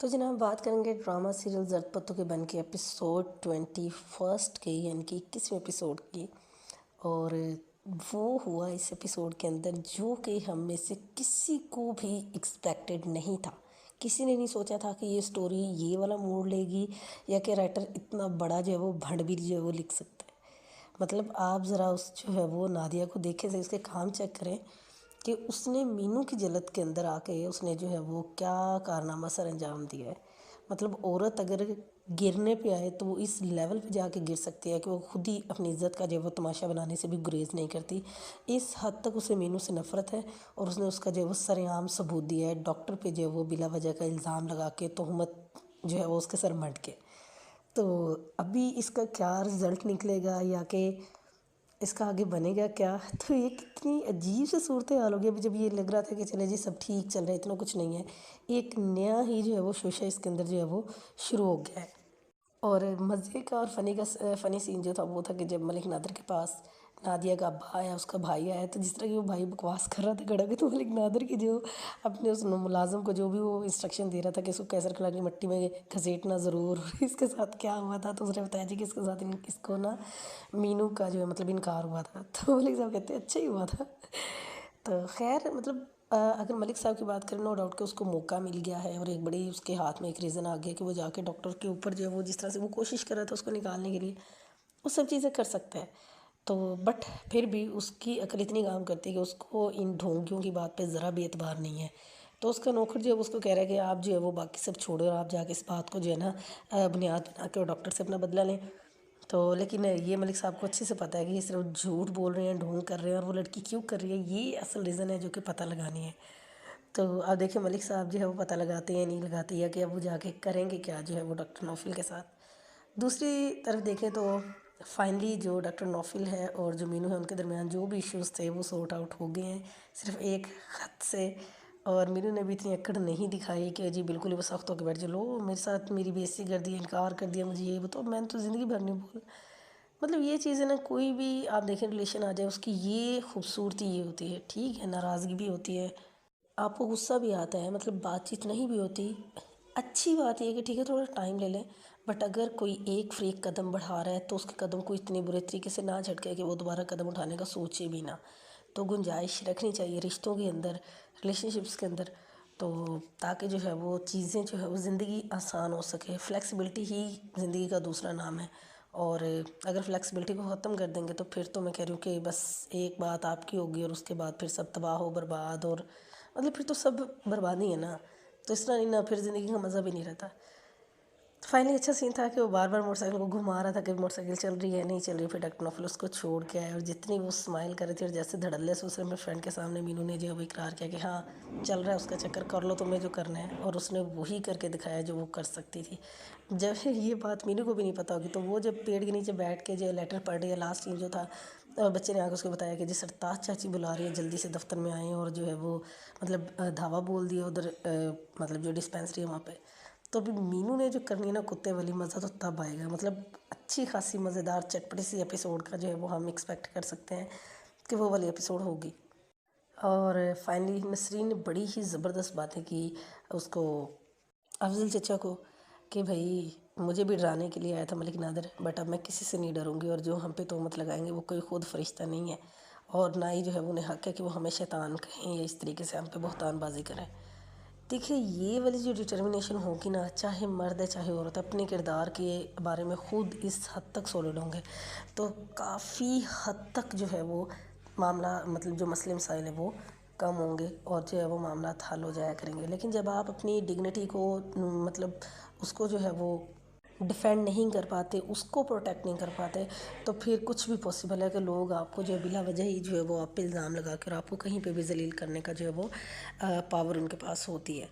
تو جناب بات کریں گے ڈرامہ سیریل زرد پتوں کے بن کے ایپیسوڈ 21 کی، یعنی کہ 21ویں ایپیسوڈ کی۔ اور وہ ہوا اس ایپیسوڈ کے اندر جو کہ ہم میں سے کسی کو بھی ایکسپیکٹڈ نہیں تھا۔ کسی نے نہیں سوچا تھا کہ یہ سٹوری یہ والا موڑ لے گی، یا کہ رائٹر اتنا بڑا جو ہے وہ بھنڈ بھی جو ہے وہ لکھ سکتا ہے۔ مطلب آپ ذرا اس جو ہے وہ نادیہ کو دیکھیں سے اس کے کام چیک کریں کہ اس نے مینو کی جلد کے اندر آ کے اس نے جو ہے وہ کیا کارنامہ سر انجام دیا ہے۔ مطلب عورت اگر گرنے پہ آئے تو وہ اس لیول پہ جا کے گر سکتی ہے کہ وہ خود ہی اپنی عزت کا جو ہے وہ تماشا بنانے سے بھی گریز نہیں کرتی۔ اس حد تک اسے مینو سے نفرت ہے، اور اس نے اس کا جو ہے وہ سر عام ثبوت دیا ہے، ڈاکٹر پہ جو ہے وہ بلا وجہ کا الزام لگا کے تہمت جو ہے وہ اس کے سر منڈ کے۔ تو ابھی اس کا کیا رزلٹ نکلے گا یا کہ اس کا آگے بنے گا کیا، تو یہ کتنی عجیب سے صورتحال ہوگی۔ ابھی جب یہ لگ رہا تھا کہ چلے جی سب ٹھیک چل رہا ہے، اتنا کچھ نہیں ہے، ایک نیا ہی جو ہے وہ شوشہ اس کے اندر جو ہے وہ شروع ہو گیا ہے۔ اور مزے کا اور فنی سین جو تھا وہ تھا کہ جب ملک نادر کے پاس نادیہ کا ابا آیا، اس کا بھائی آیا، تو جس طرح کہ وہ بھائی بکواس کر رہا تھا کھڑا کے، تو ملک نادر کی جو اپنے اس ملازم کو جو بھی وہ انسٹرکشن دے رہا تھا کہ اس کو کیسر کھلا کے مٹی میں گھسیٹنا ضرور، اس کے ساتھ کیا ہوا تھا تو اس نے بتایا جی کہ اس کے ساتھ اس کو نا مینو کا جو ہے مطلب انکار ہوا تھا۔ تو ملک صاحب کہتے ہیں اچھا ہی ہوا تھا۔ تو خیر مطلب اگر ملک صاحب کی بات کریں، نو ڈاؤٹ کہ اس کو موقع مل گیا ہے، اور ایک بڑی اس کے ہاتھ میں ایک ریزن آ گیا کہ وہ جا کے ڈاکٹر کے اوپر جو ہے وہ جس طرح سے وہ کوشش کر رہا تھا اس کو نکالنے کے لیے، وہ سب چیزیں کر سکتا ہے۔ تو بٹ پھر بھی اس کی عقل اتنی کام کرتی ہے کہ اس کو ان ڈھونگیوں کی بات پہ ذرا بھی اعتبار نہیں ہے۔ تو اس کا نوکر جو ہے اس کو کہہ رہا ہے کہ آپ جو ہے وہ باقی سب چھوڑیں اور آپ جا کے اس بات کو جو ہے نا بنیاد بنا کے اور ڈاکٹر سے اپنا بدلہ لیں۔ تو لیکن یہ ملک صاحب کو اچھے سے پتہ ہے کہ یہ صرف جھوٹ بول رہے ہیں، ڈھونگ کر رہے ہیں، اور وہ لڑکی کیوں کر رہی ہے یہ اصل ریزن ہے جو کہ پتہ لگانی ہے۔ تو اب دیکھیں ملک صاحب جو ہے وہ پتہ لگاتے ہیں نہیں لگاتے، یا کہ اب وہ جا کے کریں گے کیا جو ہے وہ ڈاکٹر نوفل کے ساتھ۔ دوسری طرف دیکھیں تو فائنلی جو ڈاکٹر نوفل ہے اور جو مینو ہے ان کے درمیان جو بھی ایشوز تھے وہ سورٹ آؤٹ ہو گئے ہیں، صرف ایک خط سے۔ اور مینو نے بھی اتنی اکڑ نہیں دکھائی کہ جی بالکل ہی وہ سخت ہو کے بیٹھ جائے، لو میرے ساتھ میری بے عزتی کر دی، انکار کر دیا مجھے، یہ وہ تو میں نے تو زندگی بھر نہیں بول۔ مطلب یہ چیزیں نا کوئی بھی آپ دیکھیں ریلیشن آ جائے اس کی یہ خوبصورتی یہ ہوتی ہے، ٹھیک ہے ناراضگی بھی ہوتی ہے، آپ کو غصہ بھی آتا ہے، مطلب بات چیت نہیں بھی ہوتی، اچھی بات یہ ہے کہ ٹھیک ہے تھوڑا ٹائم لے لیں، بٹ اگر کوئی ایک فریق قدم بڑھا رہا ہے تو اس کے قدم کو اتنے برے طریقے سے نہ جھٹکے کہ وہ دوبارہ قدم اٹھانے کا سوچے بھی نہ۔ تو گنجائش رکھنی چاہیے رشتوں کے اندر، ریلیشن شپس کے اندر، تو تاکہ جو ہے وہ چیزیں جو ہے وہ زندگی آسان ہو سکے۔ فلیکسیبلٹی ہی زندگی کا دوسرا نام ہے، اور اگر فلیکسیبلٹی کو ختم کر دیں گے تو پھر تو میں کہہ رہی ہوں کہ بس ایک بات آپ کی ہوگی اور اس کے بعد پھر سب تباہ و برباد، اور مطلب پھر تو سب بربادی ہے نا، تو اس طرح نہیں نا، پھر زندگی کا مزہ بھی نہیں رہتا۔ فائنلی اچھا سین تھا کہ وہ بار بار موٹر سائیکل کو گھما رہا تھا کہ موٹر سائیکل چل رہی ہے نہیں چل رہی، پھر ڈاکٹر نوفل اس کو چھوڑ کے آئے، اور جتنی وہ اسمائل کر رہی تھی، اور جیسے دھڑلے سے اس نے اپنے فرینڈ کے سامنے مینو نے جو ہے وہ اقرار کیا کہ ہاں چل رہا ہے اس کا چکر، کر لو تمہیں جو کرنا ہے، اور اس نے وہی کر کے دکھایا جو وہ کر سکتی تھی۔ جب یہ بات مینو کو بھی نہیں پتہ ہوگی تو وہ جب پیڑ کے نیچے بیٹھ کے جو لیٹر پڑھ رہی ہے، لاسٹ سین جو تھا، بچے نے آ کے اس کو بتایا کہ جی سرتاج چاچی بلا رہی ہے جلدی سے دفتر میں آئیں، اور جو ہے وہ مطلب دھاوا بول دیا ادھر مطلب جو ڈسپینسری ہے وہاں پہ۔ تو ابھی مینو نے جو کرنی ہے نا کتے والی، مزہ تو تب آئے گا، مطلب اچھی خاصی مزیدار چٹپٹی سی ایپیسوڈ کا جو ہے وہ ہم ایکسپیکٹ کر سکتے ہیں کہ وہ والی ایپیسوڈ ہوگی۔ اور فائنلی نسرین نے بڑی ہی زبردست باتیں کی اس کو افضل چچا کو کہ بھائی مجھے بھی ڈرانے کے لیے آیا تھا ملک نادر، بٹ اب میں کسی سے نہیں ڈروں گی، اور جو ہم پہ تہمت لگائیں گے وہ کوئی خود فرشتہ نہیں ہے، اور نہ ہی جو ہے انہیں حق ہے کہ وہ ہمیں شیطان کہیں یا اس طریقے سے ہم پہ بہتان بازی کریں۔ دیکھیں یہ والی جو ڈٹرمنیشن ہوگی نا، چاہے مرد ہے چاہے عورت، اپنے کردار کے بارے میں خود اس حد تک سولڈ ہوں گے تو کافی حد تک جو ہے وہ معاملہ مطلب جو مسئلے مسائل ہیں وہ کم ہوں گے، اور جو ہے وہ معاملات حل ہو جایا کریں گے۔ لیکن جب آپ اپنی ڈگنیٹی کو مطلب اس کو جو ہے وہ ڈیفینڈ نہیں کر پاتے، اس کو پروٹیکٹ نہیں کر پاتے، تو پھر کچھ بھی پاسبل ہے کہ لوگ آپ کو جو ہے بلا وجہ ہی جو ہے وہ آپ پہ الزام لگا کر آپ کو کہیں پہ بھی ذلیل کرنے کا جو ہے وہ پاور ان کے پاس ہوتی ہے۔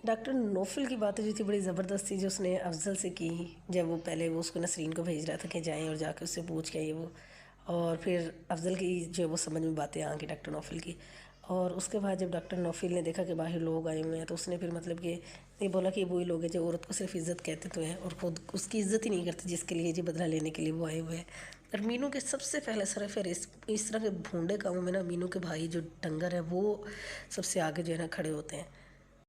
ڈاکٹر نوفل کی باتیں جو تھی بڑی زبردست تھی جو اس نے افضل سے کی، جب وہ پہلے وہ اس کو نسرین کو بھیج رہا تھا کہ جائیں اور جا کے اس سے پوچھ کے یہ وہ، اور پھر افضل کی جو ہے وہ سمجھ میں باتیں آ گئی ڈاکٹر نوفل کی، اور اس کے بعد جب ڈاکٹر نوفل نے دیکھا کہ باہر لوگ آئے ہوئے ہیں تو اس نے پھر مطلب کہ یہ بولا کہ وہی لوگ ہیں جو عورت کو صرف عزت کہتے تو ہیں اور خود اس کی عزت ہی نہیں کرتے جس کے لیے جو بدلہ لینے کے لیے وہ آئے ہوئے ہیں۔ اور مینو کے سب سے پہلے سرفہرست اس طرح کے بھونڈے کاموں میں نا مینو کے بھائی جو ڈنگر ہیں وہ سب سے آگے جو ہے نا کھڑے ہوتے ہیں۔